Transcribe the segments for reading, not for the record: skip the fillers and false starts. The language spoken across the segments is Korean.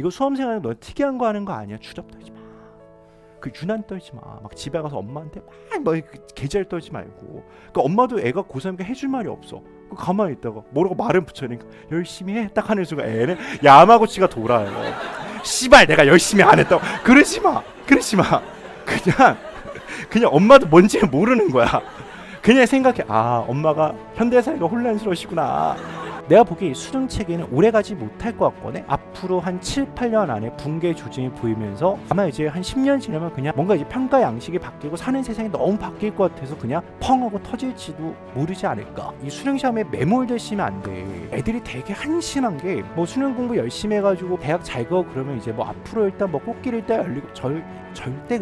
이거 수험생활 너 특이한 거 하는 거 아니야? 추잡 떨지 마. 그 유난 떨지 마. 막 집에 가서 엄마한테 막뭐 계절 떨지 말고. 그러니까 엄마도 애가 고3이니까 해줄 말이 없어. 가만히 있다가 뭐라고 말은 붙여니까 열심히 해. 딱 하는 순간 애는 야마고치가 돌아요. 씨발 내가 열심히 안 했다고. 그러지 마. 그냥 엄마도 뭔지는 모르는 거야. 그냥 생각해. 아, 엄마가 현대사회가 혼란스러우시구나. 내가 보기에 수능 체계는 오래가지 못할 것 같거든. 앞으로 한 7, 8년 안에 붕괴 조짐이 보이면서 아마 이제 한 10년 지나면 그냥 뭔가 이제 평가 양식이 바뀌고 사는 세상이 너무 바뀔 것 같아서 그냥 펑 하고 터질지도 모르지 않을까. 이 수능 시험에 매몰되시면 안 돼. 애들이 되게 한심한 게 뭐 수능 공부 열심히 해가지고 대학 잘 가고 그러면 이제 뭐 앞으로 일단 뭐 꽃길 일단 열리고 절대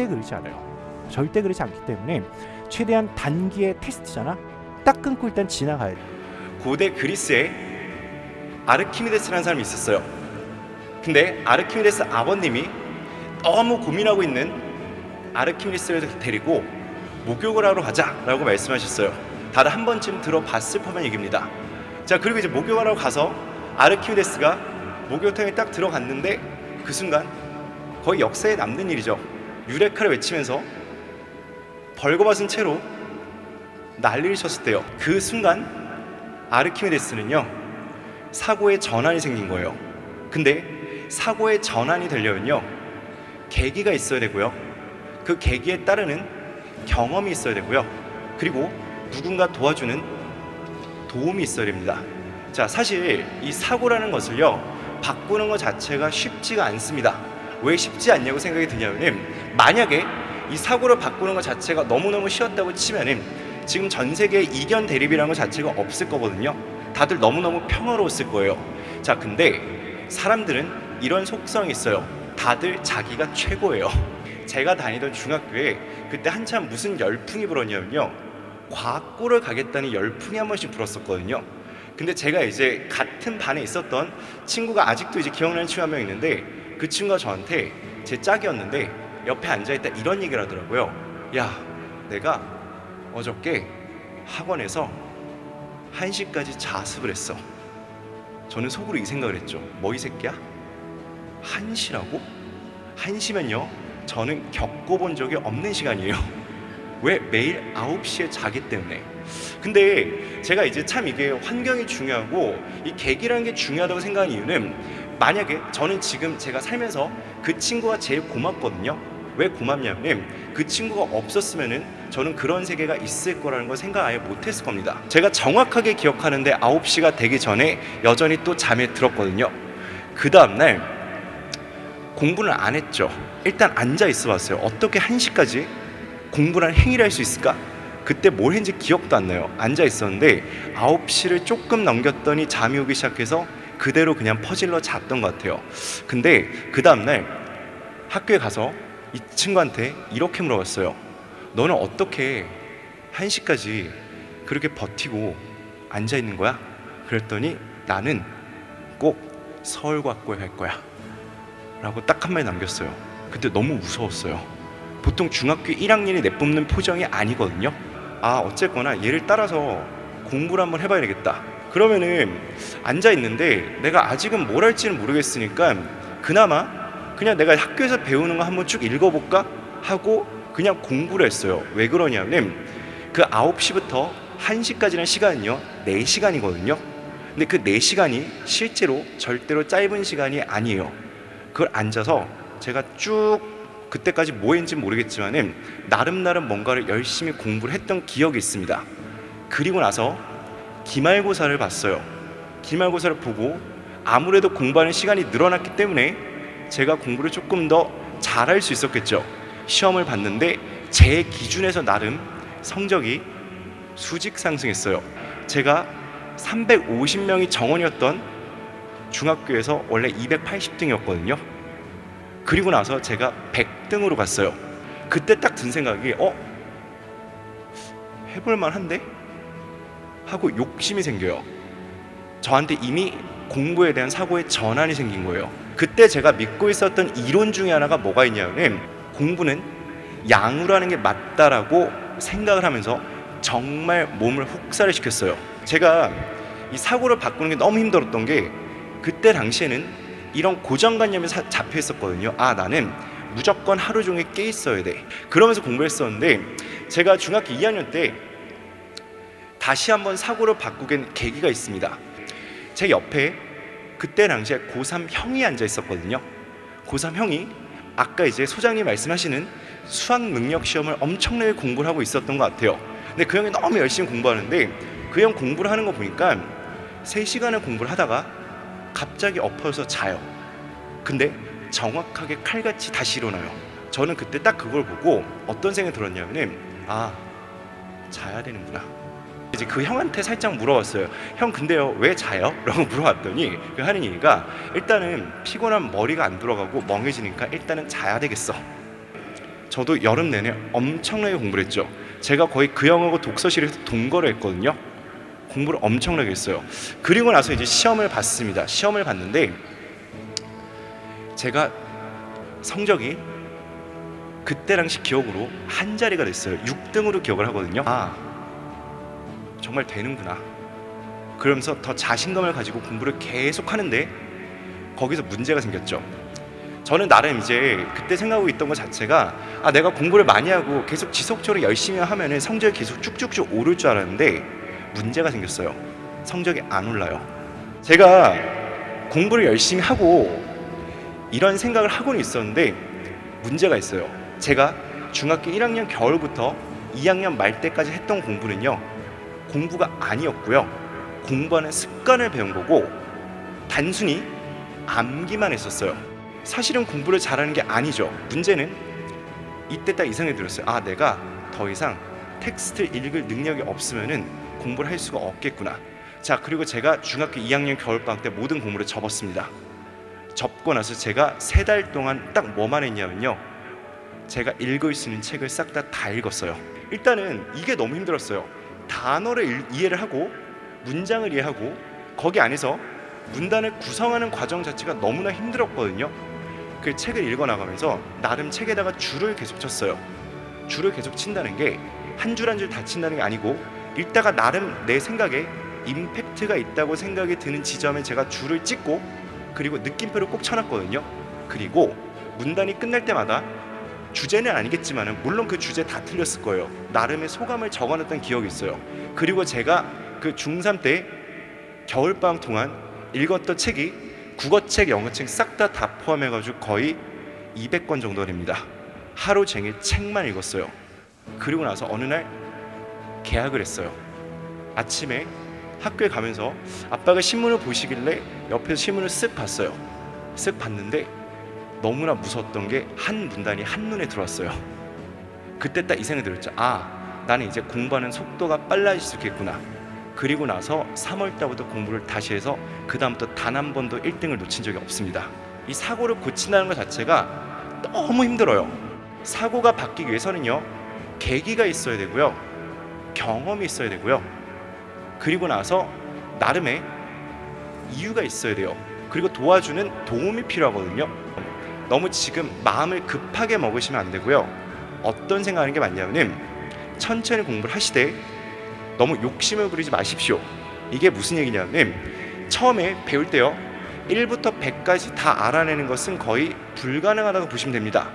그러지 않아요. 절대 그러지 않기 때문에 최대한 단기의 테스트잖아. 딱 끊고 일단 지나가야 돼. 고대 그리스에 아르키메데스라는 사람이 있었어요. 근데 아르키메데스 아버님이 너무 고민하고 있는 아르키메데스를 데리고 목욕을 하러 가자라고 말씀하셨어요. 다들 한 번쯤 들어봤을 법한 얘기입니다. 자, 그리고 이제 목욕하러 가서 아르키메데스가 목욕탕에 딱 들어갔는데 그 순간 거의 역사에 남는 일이죠. 유레카를 외치면서 벌거벗은 채로 난리를 쳤을 때요. 그 순간 아르키메데스는요, 사고의 전환이 생긴 거예요. 근데 사고의 전환이 되려면요, 계기가 있어야 되고요, 그 계기에 따르는 경험이 있어야 되고요, 그리고 누군가 도와주는 도움이 있어야 됩니다. 자, 사실 이 사고라는 것을요, 바꾸는 것 자체가 쉽지가 않습니다. 왜 쉽지 않냐고 생각이 드냐면, 만약에 이 사고를 바꾸는 것 자체가 너무너무 쉬웠다고 치면은 지금 전 세계에 이견 대립이라는 것 자체가 없을 거거든요. 다들 너무너무 평화로웠을 거예요. 자, 근데 사람들은 이런 속성이 있어요. 다들 자기가 최고예요. 제가 다니던 중학교에 그때 한참 무슨 열풍이 불었냐면요, 과학고를 가겠다는 열풍이 한 번씩 불었었거든요. 근데 제가 이제 같은 반에 있었던 친구가 아직도 이제 기억나는 친구 한 명 있는데, 그 친구가 저한테 제 짝이었는데 옆에 앉아있다 이런 얘기를 하더라고요. 야, 내가 어저께 학원에서 1시까지 자습을 했어. 저는 속으로 이 생각을 했죠. 뭐 이 새끼야? 1시라고? 1시면요, 저는 겪어본 적이 없는 시간이에요. 왜? 매일 9시에 자기 때문에. 근데 제가 이제 참 이게 환경이 중요하고 이 계기라는 게 중요하다고 생각하는 이유는, 만약에 저는 지금 제가 살면서 그 친구가 제일 고맙거든요. 왜 고맙냐면 그 친구가 없었으면은 저는 그런 세계가 있을 거라는 걸 생각 아예 못했을 겁니다. 제가 정확하게 기억하는데 9시가 되기 전에 여전히 또 잠에 들었거든요. 그 다음날 공부는 안 했죠. 일단 앉아 있어 봤어요. 어떻게 1시까지 공부란 행위를 할 수 있을까? 그때 뭘 했는지 기억도 안 나요. 앉아 있었는데 9시를 조금 넘겼더니 잠이 오기 시작해서 그대로 그냥 퍼질러 잤던 것 같아요. 근데 그 다음날 학교에 가서 이 친구한테 이렇게 물어봤어요. 너는 어떻게 1시까지 그렇게 버티고 앉아 있는 거야? 그랬더니 나는 꼭 서울과학고에 갈 거야 라고 딱 한마디 남겼어요. 그때 너무 무서웠어요. 보통 중학교 1학년이 내뿜는 표정이 아니거든요. 아, 어쨌거나 얘를 따라서 공부를 한번 해봐야 되겠다. 그러면은 앉아 있는데 내가 아직은 뭘 할지는 모르겠으니까 그나마 그냥 내가 학교에서 배우는 거 한번 쭉 읽어볼까 하고 그냥 공부를 했어요. 왜 그러냐면 그 9시부터 1시까지는 시간은요 4시간이거든요. 근데 그 4시간이 실제로 절대로 짧은 시간이 아니에요. 그걸 앉아서 제가 쭉 그때까지 뭐 했는지 모르겠지만은 나름 뭔가를 열심히 공부를 했던 기억이 있습니다. 그리고 나서 기말고사를 봤어요. 기말고사를 보고 아무래도 공부하는 시간이 늘어났기 때문에 제가 공부를 조금 더 잘할 수 있었겠죠. 시험을 봤는데 제 기준에서 나름 성적이 수직 상승했어요. 제가 350명이 정원이었던 중학교에서 원래 280등이었거든요. 그리고 나서 제가 100등으로 갔어요. 그때 딱 든 생각이 해볼만 한데? 하고 욕심이 생겨요. 저한테 이미 공부에 대한 사고의 전환이 생긴 거예요. 그때 제가 믿고 있었던 이론 중에 하나가 뭐가 있냐면 공부는 양으로 하는 게 맞다라고 생각을 하면서 정말 몸을 혹사를 시켰어요. 제가 이 사고를 바꾸는 게 너무 힘들었던 게 그때 당시에는 이런 고정관념에 잡혀 있었거든요. 아, 나는 무조건 하루 종일 깨 있어야 돼. 그러면서 공부를 했었는데, 제가 중학교 2학년 때 다시 한번 사고를 바꾸게 계기가 있습니다. 제 옆에 그때 당시에 고3 형이 앉아 있었거든요. 고3 형이 아까 이제 소장님 말씀하시는 수학 능력 시험을 엄청나게 공부를 하고 있었던 것 같아요. 근데 그 형이 너무 열심히 공부하는데, 그 형 공부를 하는 거 보니까 3시간을 공부를 하다가 갑자기 엎어서 자요. 근데 정확하게 칼같이 다시 일어나요. 저는 그때 딱 그걸 보고 어떤 생각이 들었냐면은, 아, 자야 되는구나. 이제 그 형한테 살짝 물어봤어요. 형, 근데요, 왜 자요? 라고 물어봤더니 그 하는 얘기가, 일단은 피곤한 머리가 안 돌아가고 멍해지니까 일단은 자야 되겠어. 저도 여름 내내 엄청나게 공부를 했죠. 제가 거의 그 형하고 독서실에서 동거를 했거든요. 공부를 엄청나게 했어요. 그리고 나서 이제 시험을 봤습니다. 시험을 봤는데 제가 성적이 그때 당시 기억으로 한 자리가 됐어요. 6등으로 기억을 하거든요. 아, 정말 되는구나. 그러면서 더 자신감을 가지고 공부를 계속 하는데 거기서 문제가 생겼죠. 저는 나름 이제 그때 생각하고 있던 것 자체가, 아, 내가 공부를 많이 하고 계속 지속적으로 열심히 하면은 성적이 계속 쭉쭉쭉 오를 줄 알았는데 문제가 생겼어요. 성적이 안 올라요. 제가 공부를 열심히 하고 이런 생각을 하고는 있었는데 문제가 있어요. 제가 중학교 1학년 겨울부터 2학년 말 때까지 했던 공부는요, 공부가 아니었고요. 공부하는 습관을 배운 거고 단순히 암기만 했었어요. 사실은 공부를 잘하는 게 아니죠. 문제는 이때 딱 이 생각이 들었어요. 아, 내가 더 이상 텍스트를 읽을 능력이 없으면은 공부를 할 수가 없겠구나. 자, 그리고 제가 중학교 2학년 겨울방학 때 모든 공부를 접었습니다. 접고 나서 제가 3달 동안 딱 뭐만 했냐면요, 제가 읽을 수 있는 책을 싹 다 읽었어요. 일단은 이게 너무 힘들었어요. 단어를 이해를 하고 문장을 이해하고 거기 안에서 문단을 구성하는 과정 자체가 너무나 힘들었거든요. 그 책을 읽어나가면서 나름 책에다가 줄을 계속 쳤어요. 줄을 계속 친다는 게 한 줄 한 줄 다 친다는 게 아니고, 읽다가 나름 내 생각에 임팩트가 있다고 생각이 드는 지점에 제가 줄을 찍고, 그리고 느낌표를 꼭 쳐놨거든요. 그리고 문단이 끝날 때마다, 주제는 아니겠지만 물론 그 주제 다 틀렸을 거예요, 나름의 소감을 적어놨던 기억이 있어요. 그리고 제가 그 중3 때 겨울방학 동안 읽었던 책이 국어책, 영어책 싹 다 포함해가지고 거의 200권 정도 됩니다. 하루 종일 책만 읽었어요. 그리고 나서 어느 날 개학을 했어요. 아침에 학교에 가면서 아빠가 신문을 보시길래 옆에서 신문을 쓱 봤어요. 쓱 봤는데 너무나 무서웠던 게 한 문단이 한눈에 들어왔어요. 그때 딱 이 생각이 들었죠. 아, 나는 이제 공부하는 속도가 빨라질 수 있겠구나. 그리고 나서 3월 달부터 공부를 다시 해서 그 다음부터 단 한 번도 1등을 놓친 적이 없습니다. 이 사고를 고친다는 것 자체가 너무 힘들어요. 사고가 바뀌기 위해서는요, 계기가 있어야 되고요, 경험이 있어야 되고요, 그리고 나서 나름의 이유가 있어야 돼요. 그리고 도와주는 도움이 필요하거든요. 너무 지금 마음을 급하게 먹으시면 안 되고요. 어떤 생각하는 게 맞냐면은, 천천히 공부를 하시되 너무 욕심을 부리지 마십시오. 이게 무슨 얘기냐면, 처음에 배울 때요, 1부터 100까지 다 알아내는 것은 거의 불가능하다고 보시면 됩니다.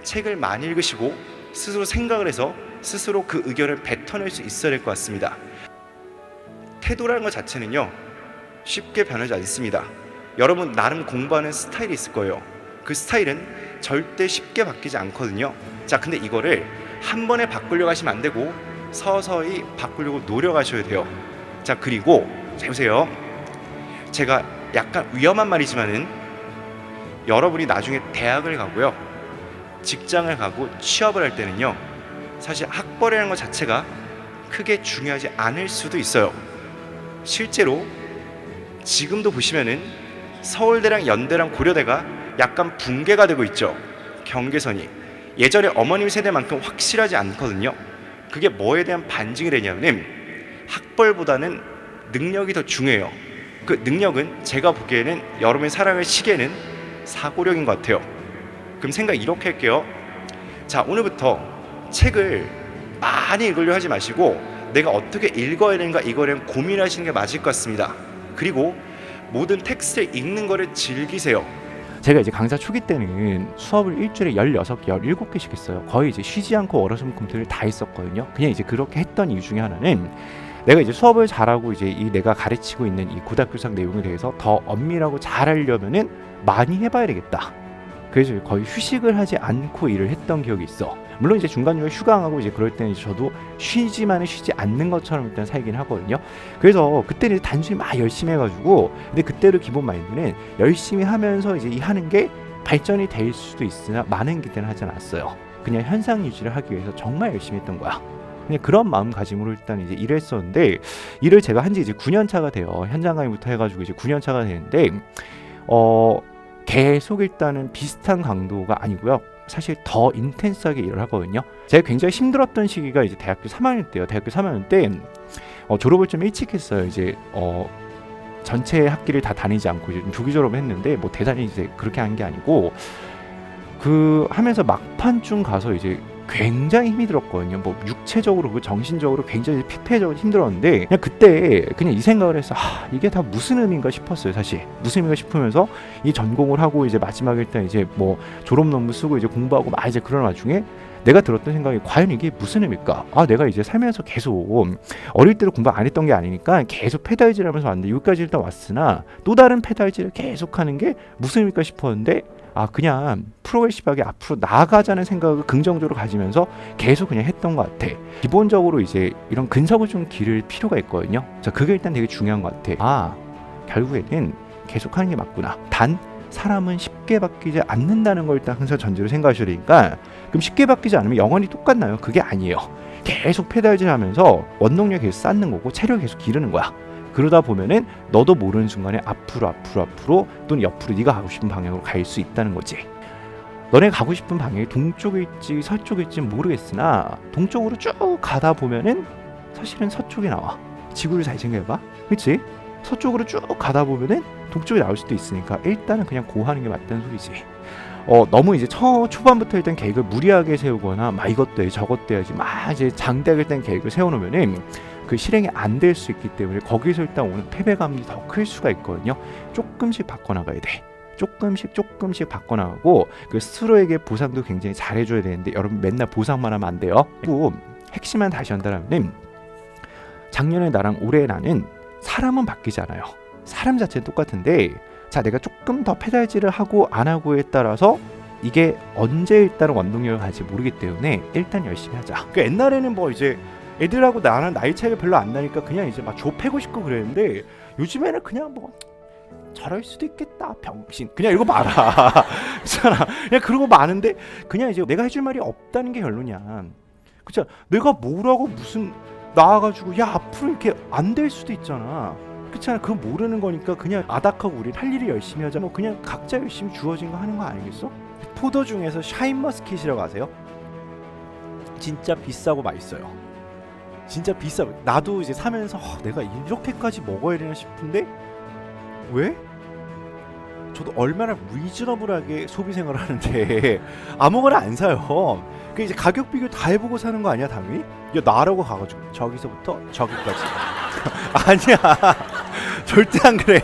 책을 많이 읽으시고 스스로 생각을 해서 스스로 그 의견을 뱉어낼 수 있어야 될 것 같습니다. 태도라는 것 자체는요, 쉽게 변하지 않습니다. 여러분 나름 공부하는 스타일이 있을 거예요. 그 스타일은 절대 쉽게 바뀌지 않거든요. 자, 근데 이거를 한 번에 바꾸려고 하시면 안 되고 서서히 바꾸려고 노력하셔야 돼요. 자, 그리고 잘 보세요. 제가 약간 위험한 말이지만은, 여러분이 나중에 대학을 가고요, 직장을 가고 취업을 할 때는요, 사실 학벌이라는 것 자체가 크게 중요하지 않을 수도 있어요. 실제로 지금도 보시면은 서울대랑 연대랑 고려대가 약간 붕괴가 되고 있죠. 경계선이 예전에 어머님 세대만큼 확실하지 않거든요. 그게 뭐에 대한 반증이 되냐면, 학벌보다는 능력이 더 중요해요. 그 능력은 제가 보기에는 여러분이 살아갈 시계는 사고력인 것 같아요. 그럼 생각 이렇게 할게요. 자, 오늘부터 책을 많이 읽으려 하지 마시고 내가 어떻게 읽어야 되는가, 이거를 고민하시는 게 맞을 것 같습니다. 그리고 모든 텍스트를 읽는 거를 즐기세요. 제가 이제 강사 초기 때는 수업을 일주일에 16개, 17개씩 했어요. 거의 이제 쉬지 않고 월화수목금토를 다 했었거든요. 그냥 이제 그렇게 했던 이유 중에 하나는 내가 이제 수업을 잘하고 이제 이 내가 가르치고 있는 이 고등학교 수학 내용에 대해서 더 엄밀하고 잘하려면은 많이 해봐야 되겠다. 그래서 거의 휴식을 하지 않고 일을 했던 기억이 있어. 물론 이제 중간중간 휴강하고 이제 그럴 때는 이제 저도 쉬지만은 쉬지 않는 것처럼 일단 살긴 하거든요. 그래서 그때는 단순히 막 열심히 해가지고, 근데 그때도 기본 마인드는 열심히 하면서 이제 이 하는 게 발전이 될 수도 있으나 많은 기대는 하지 않았어요. 그냥 현상 유지를 하기 위해서 정말 열심히 했던 거야. 그냥 그런 마음가짐으로 일단 이제 일을 했었는데, 일을 제가 한지 이제 9년 차가 돼요. 현장 강의부터 해가지고 이제 9년 차가 되는데, 계속 일단은 비슷한 강도가 아니고요. 사실 더 인텐스하게 일을 하거든요. 제가 굉장히 힘들었던 시기가 이제 대학교 3학년 때요. 대학교 3학년 때 졸업을 좀 일찍 했어요. 이제 전체 학기를 다 다니지 않고 이제 조기 졸업을 했는데, 뭐 대단히 이제 그렇게 한 게 아니고, 그 하면서 막판쯤 가서 이제 굉장히 힘이 들었거든요. 뭐 육체적으로 그 정신적으로 굉장히 피폐해져서 힘들었는데, 그냥 그때 그냥 이 생각을 해서 이게 다 무슨 의미인가 싶었어요. 사실 무슨 의미가 싶으면서 이 전공을 하고 이제 마지막에 일단 이제 뭐 졸업 논문 쓰고 이제 공부하고 막 이제 그런 와중에 내가 들었던 생각이, 과연 이게 무슨 의미일까? 내가 이제 살면서 계속 어릴 때도 공부 안 했던 게 아니니까 계속 페달질 하면서 왔는데 여기까지 일단 왔으나 또 다른 페달질을 계속 하는 게 무슨 의미일까 싶었는데, 그냥 프로그레시브하게 앞으로 나아가자는 생각을 긍정적으로 가지면서 계속 그냥 했던 것 같아. 기본적으로 이제 이런 근석을 좀 기를 필요가 있거든요. 자, 그게 일단 되게 중요한 것 같아. 결국에는 계속 하는 게 맞구나. 단 사람은 쉽게 바뀌지 않는다는 걸 일단 항상 전제로 생각하셔야 되니까, 그럼 쉽게 바뀌지 않으면 영원히 똑같나요? 그게 아니에요. 계속 페달질 하면서 원동력 계속 쌓는 거고 체력을 계속 기르는 거야. 그러다 보면은 너도 모르는 순간에 앞으로 또는 옆으로 네가 가고 싶은 방향으로 갈 수 있다는 거지. 너네 가고 싶은 방향이 동쪽일지 서쪽일지 모르겠으나 동쪽으로 쭉 가다 보면은 사실은 서쪽이 나와. 지구를 잘 생각해봐. 그치? 서쪽으로 쭉 가다 보면은 동쪽이 나올 수도 있으니까 일단은 그냥 고하는 게 맞다는 소리지. 너무 이제 초반부터 일단 계획을 무리하게 세우거나 막 이것도 해 저것도 해야지 막 이제 장대하게 일단 계획을 세워놓으면은 그 실행이 안 될 수 있기 때문에 거기서 일단 오는 패배감이 더 클 수가 있거든요. 조금씩 바꿔나가야 돼. 조금씩 바꿔나가고, 그 스스로에게 보상도 굉장히 잘해줘야 되는데, 여러분 맨날 보상만 하면 안 돼요. 그리고 핵심만 다시 한다면, 작년에 나랑 올해 나는 사람은 바뀌지 않아요. 사람 자체는 똑같은데, 자, 내가 조금 더 페달질을 하고 안 하고에 따라서 이게 언제 일단 원동력을 갈지 모르기 때문에 일단 열심히 하자. 그 옛날에는 뭐 이제 애들하고 나랑 나이 차이가 별로 안 나니까 그냥 이제 막 좁히고 싶고 그랬는데, 요즘에는 그냥 뭐 저럴 수도 있겠다 병신 그냥 이거 말아. 그렇잖아. 그냥 그러고 마는데, 그냥 이제 내가 해줄 말이 없다는 게 결론이야. 그렇죠. 내가 뭐라고 무슨 나와가지고 야 앞으로 이렇게 안 될 수도 있잖아. 그렇잖아. 그건 모르는 거니까 그냥 아닥하고 우리 할 일을 열심히 하자. 뭐 그냥 각자 열심히 주어진 거 하는 거 아니겠어? 포도 중에서 샤인머스킷이라고 아세요? 진짜 비싸고 맛있어요. 진짜 비싸. 나도 이제 사면서 내가 이렇게까지 먹어야 되나 싶은데, 왜? 저도 얼마나 리즈너블하게 소비 생활을 하는데 아무거나 안 사요. 그 이제 가격 비교 다 해보고 사는 거 아니야 당연히? 야 나라고 가가지고 저기서부터 저기까지 아니야. 절대 안 그래.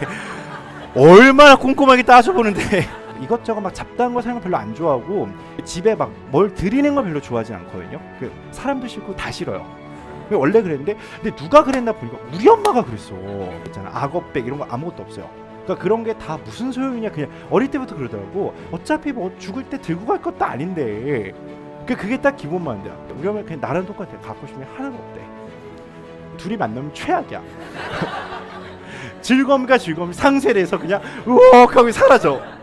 얼마나 꼼꼼하게 따져보는데 이것저것 막 잡다한 거 사는 거 별로 안 좋아하고, 집에 막 뭘 들이는 거 별로 좋아하지 않거든요. 그 사람도 싫고 다 싫어요. 원래 그랬는데, 근데 누가 그랬나 보니까 우리 엄마가 그랬어. 있잖아, 악어백 이런 거 아무것도 없어요. 그러니까 그런 게 다 무슨 소용이냐, 그냥 어릴 때부터 그러더라고. 어차피 뭐 죽을 때 들고 갈 것도 아닌데. 그게 딱 기본 마인드야. 우리 엄마 그냥 나랑 똑같아. 갖고 싶은 게 하나도 없대. 둘이 만나면 최악이야. 즐거움과 즐거움이 상쇄돼서 그냥 우억 하고 사라져.